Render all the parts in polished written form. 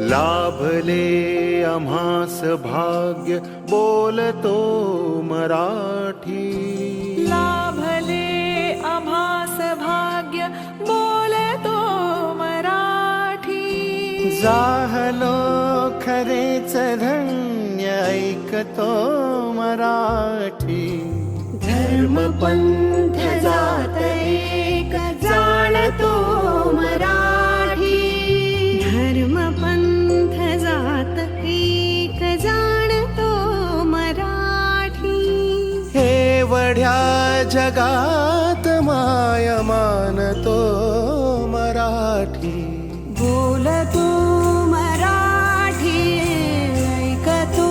लाभले आम्हास भाग्य बोलतो मराठी. लाभले आम्हास भाग्य बोलतो मराठी. जाहलो खरेच धन्य ऐकतो मराठी. धर्म पंथ जात एक जाणतो मराठी. धर्म पंथ जात एक जाणतो मराठी. एवढ्या जगात माय मानतो मराठी. बोलतो मराठी, ऐकतो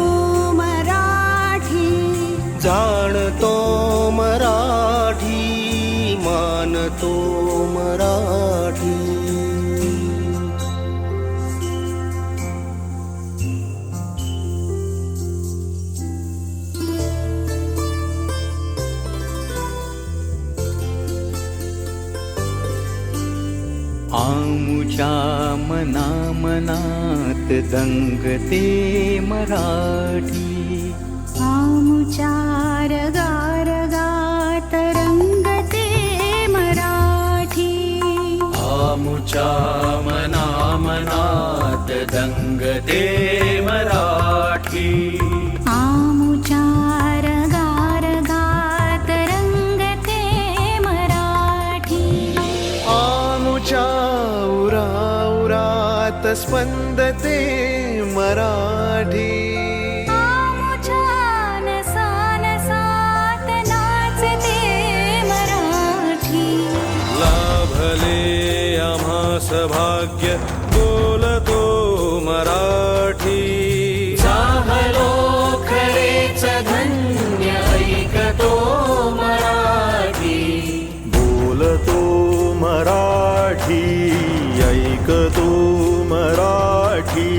मराठी. जाणतो मराठी, मानतो मराठी. आमुच्या मनामनात दंगते मराठी. आमुच्या रगारगात रंगते मराठी. आमुच्या मनामनात दंगते मराठी. आमुच्या रगारगात रंगते मराठी. आमुच्या उराउरात स्पंदते मराठी. आमुच्या नसानसात नाचते मराठी. लाभले आम्हास भाग्य बोलतो मराठी. जाहलो खरेच धन्य ऐकतो मराठी. बोलतो मराठी, ऐकतो मराठी.